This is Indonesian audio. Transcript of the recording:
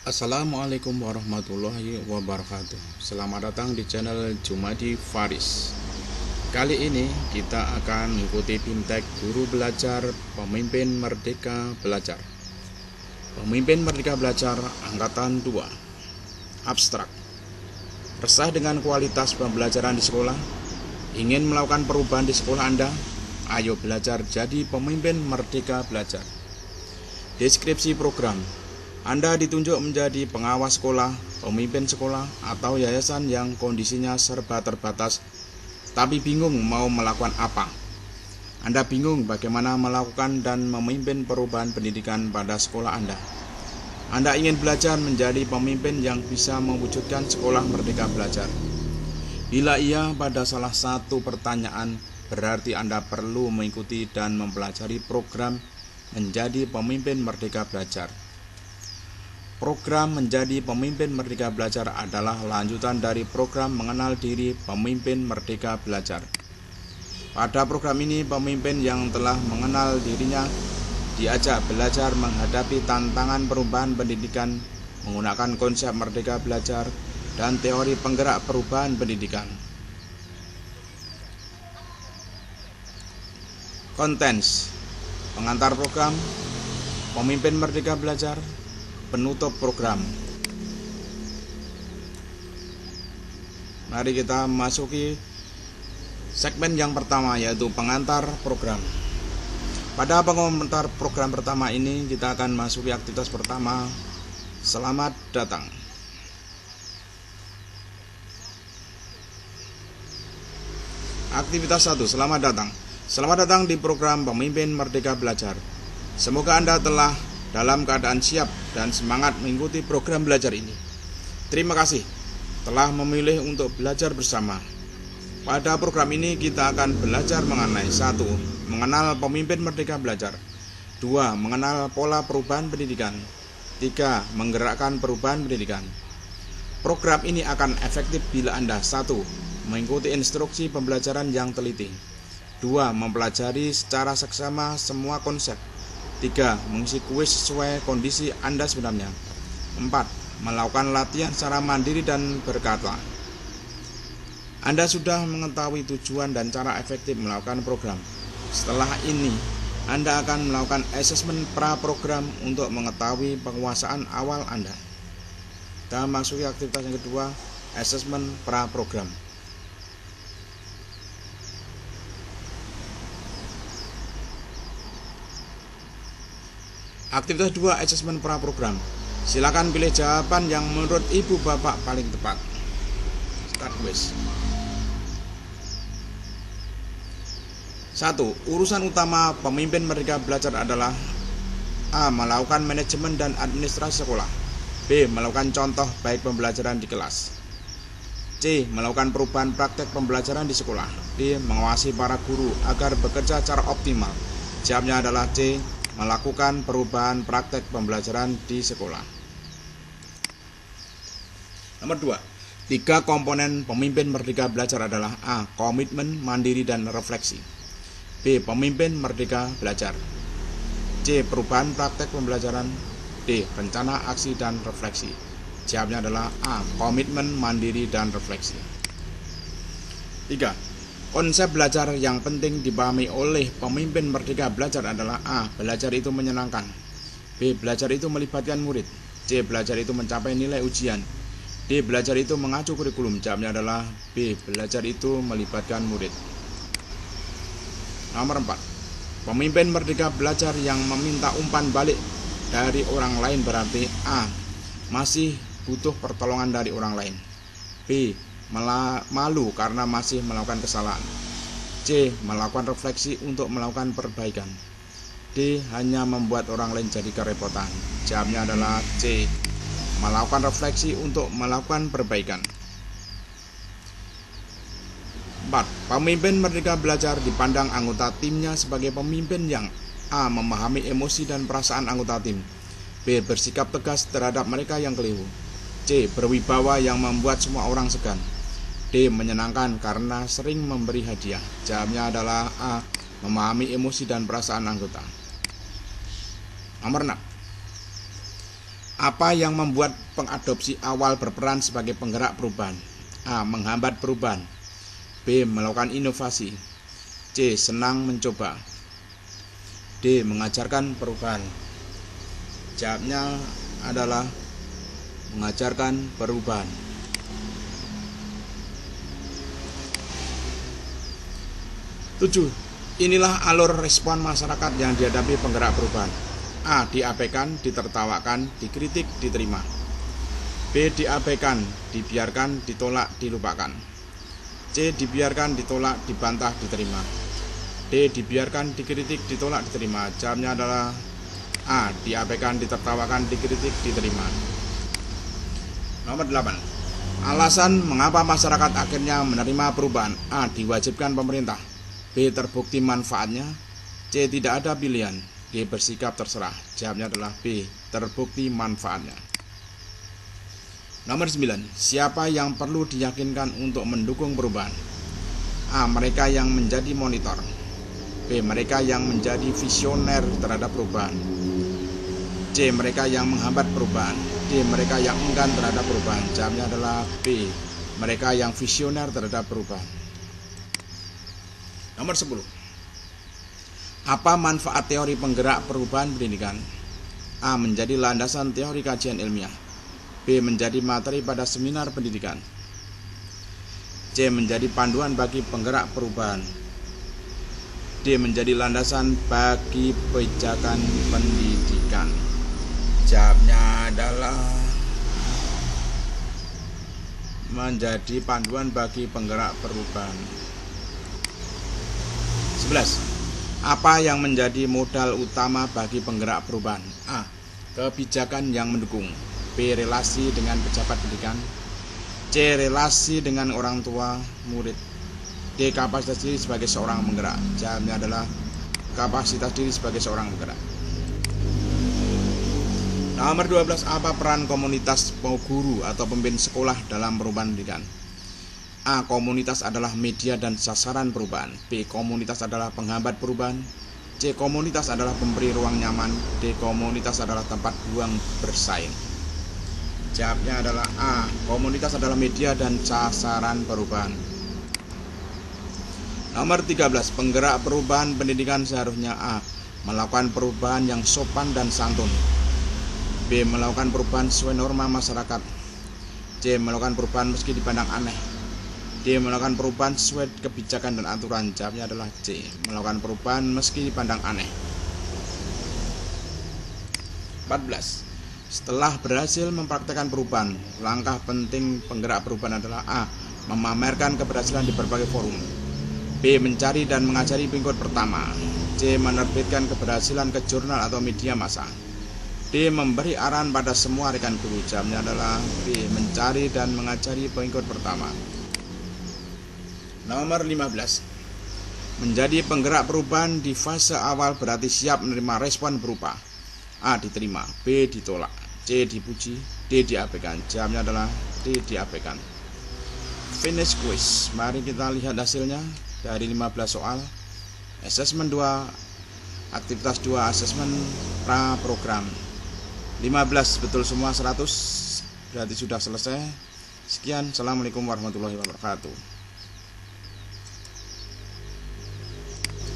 Assalamualaikum warahmatullahi wabarakatuh. Selamat datang di channel Jumadi Faris. Kali ini kita akan mengikuti BIMTEK Guru Belajar Pemimpin Merdeka Belajar. Pemimpin Merdeka Belajar Angkatan 2. Abstrak. Resah dengan kualitas pembelajaran di sekolah? Ingin melakukan perubahan di sekolah Anda? Ayo belajar jadi pemimpin merdeka belajar. Deskripsi program: Anda ditunjuk menjadi pengawas sekolah, pemimpin sekolah, atau yayasan yang kondisinya serba terbatas, tapi bingung mau melakukan apa. Anda bingung bagaimana melakukan dan memimpin perubahan pendidikan pada sekolah Anda. Anda ingin belajar menjadi pemimpin yang bisa mewujudkan sekolah merdeka belajar. Bila iya pada salah satu pertanyaan, berarti Anda perlu mengikuti dan mempelajari program menjadi pemimpin merdeka belajar. Program menjadi pemimpin merdeka belajar adalah lanjutan dari program mengenal diri pemimpin merdeka belajar. Pada program ini, pemimpin yang telah mengenal dirinya diajak belajar menghadapi tantangan perubahan pendidikan menggunakan konsep merdeka belajar dan teori penggerak perubahan pendidikan. Kontens: pengantar program, pemimpin merdeka belajar, penutup program. Mari kita masuki segmen yang pertama, yaitu pengantar program. Pada pengantar program pertama ini kita akan masuki aktivitas pertama. Selamat datang. Aktivitas 1. Selamat datang. Selamat datang di program Pemimpin Merdeka Belajar. Semoga Anda telah dalam keadaan siap dan semangat mengikuti program belajar ini. Terima kasih telah memilih untuk belajar bersama. Pada program ini kita akan belajar mengenai 1. Mengenal pemimpin merdeka belajar. 2. Mengenal pola perubahan pendidikan. 3. Menggerakkan perubahan pendidikan. Program ini akan efektif bila Anda 1. Mengikuti instruksi pembelajaran yang teliti. 2. Mempelajari secara seksama semua konsep. 3. Mengisi kuis sesuai kondisi Anda sebenarnya. 4. Melakukan latihan secara mandiri dan berkata. Anda sudah mengetahui tujuan dan cara efektif melakukan program. Setelah ini, Anda akan melakukan asesmen pra-program untuk mengetahui penguasaan awal Anda. Kita masuki aktivitas yang kedua, asesmen pra-program. Aktivitas 2, asesmen pra-program. Silakan pilih jawaban yang menurut ibu bapak paling tepat. Start quiz. 1. Urusan utama pemimpin merdeka belajar adalah: A. Melakukan manajemen dan administrasi sekolah. B. Melakukan contoh baik pembelajaran di kelas. C. Melakukan perubahan praktek pembelajaran di sekolah. D. Mengawasi para guru agar bekerja secara optimal. Jawabnya adalah C. Melakukan perubahan praktek pembelajaran di sekolah. Nomor 2. 3 komponen pemimpin merdeka belajar adalah: A. Komitmen, mandiri, dan refleksi. B. Pemimpin merdeka belajar. C. Perubahan praktek pembelajaran. D. Rencana, aksi, dan refleksi. Jawabnya adalah A. Komitmen, mandiri, dan refleksi. 3. Konsep belajar yang penting dipahami oleh pemimpin merdeka belajar adalah: A. Belajar itu menyenangkan. B. Belajar itu melibatkan murid. C. Belajar itu mencapai nilai ujian. D. Belajar itu mengacu kurikulum. Jawabnya adalah B. Belajar itu melibatkan murid. Nomor 4. Pemimpin merdeka belajar yang meminta umpan balik dari orang lain berarti: A. Masih butuh pertolongan dari orang lain. B. Malu karena masih melakukan kesalahan. C. Melakukan refleksi untuk melakukan perbaikan. D. Hanya membuat orang lain jadi kerepotan. Jawabnya adalah C. Melakukan refleksi untuk melakukan perbaikan. 4. Pemimpin merdeka belajar dipandang anggota timnya sebagai pemimpin yang: A. Memahami emosi dan perasaan anggota tim. B. Bersikap tegas terhadap mereka yang keliru. C. Berwibawa yang membuat semua orang segan. D. Menyenangkan karena sering memberi hadiah. Jawabnya adalah A. Memahami emosi dan perasaan anggota. Nomor 6. Apa yang membuat pengadopsi awal berperan sebagai penggerak perubahan? A. Menghambat perubahan. B. Melakukan inovasi. C. Senang mencoba. D. Mengajarkan perubahan. Jawabnya adalah mengajarkan perubahan. 7. Inilah alur respon masyarakat yang dihadapi penggerak perubahan. A. Diabaikan, ditertawakan, dikritik, diterima. B. Diabaikan, dibiarkan, ditolak, dilupakan. C. Dibiarkan, ditolak, dibantah, diterima. D. Dibiarkan, dikritik, ditolak, diterima. Jawabnya adalah A. Diabaikan, ditertawakan, dikritik, diterima. Nomor 8. Alasan mengapa masyarakat akhirnya menerima perubahan. A. Diwajibkan pemerintah. B. Terbukti manfaatnya. C. Tidak ada pilihan. D. Bersikap terserah. Jawabnya adalah B. Terbukti manfaatnya. Nomor 9. Siapa yang perlu diyakinkan untuk mendukung perubahan? A. Mereka yang menjadi monitor. B. Mereka yang menjadi visioner terhadap perubahan. C. Mereka yang menghambat perubahan. D. Mereka yang enggan terhadap perubahan. Jawabnya adalah B. Mereka yang visioner terhadap perubahan. Nomor 10. Apa manfaat teori penggerak perubahan pendidikan? A. Menjadi landasan teori kajian ilmiah. B. Menjadi materi pada seminar pendidikan. C. Menjadi panduan bagi penggerak perubahan. D. Menjadi landasan bagi pijakan pendidikan. Jawabnya adalah menjadi panduan bagi penggerak perubahan. 11. Apa yang menjadi modal utama bagi penggerak perubahan? A. Kebijakan yang mendukung. B. Relasi dengan pejabat pendidikan. C. Relasi dengan orang tua murid. D. Kapasitas diri sebagai seorang penggerak. Jawabnya adalah kapasitas diri sebagai seorang penggerak. Nomor 12. Apa peran komunitas guru atau pemimpin sekolah dalam perubahan pendidikan? A. Komunitas adalah media dan sasaran perubahan. B. Komunitas adalah penghambat perubahan. C. Komunitas adalah pemberi ruang nyaman. D. Komunitas adalah tempat buang bersaing. Jawabnya adalah A. Komunitas adalah media dan sasaran perubahan. Nomor 13. Penggerak perubahan pendidikan seharusnya A. Melakukan perubahan yang sopan dan santun. B. Melakukan perubahan sesuai norma masyarakat. C. Melakukan perubahan meski dipandang aneh. D. Melakukan perubahan sesuai kebijakan dan aturan. Jawabnya adalah C. Melakukan perubahan meski dipandang aneh. 14. Setelah berhasil mempraktekkan perubahan, langkah penting penggerak perubahan adalah A. Memamerkan keberhasilan di berbagai forum. B. Mencari dan mengajari pengikut pertama. C. Menerbitkan keberhasilan ke jurnal atau media massa. D. Memberi arahan pada semua rekan guru. Jawabnya adalah B. Mencari dan mengajari pengikut pertama. Nomor 15. Menjadi penggerak perubahan di fase awal berarti siap menerima respon berupa A. Diterima. B. Ditolak. C. Dipuji. D. Diabaikan. Jawabnya adalah D. Diabaikan. Finish quiz. Mari kita lihat hasilnya dari 15 soal. Asesmen 2, aktivitas 2, asesmen pra program. 15 betul semua, 100 berarti sudah selesai. Sekian, assalamualaikum warahmatullahi wabarakatuh.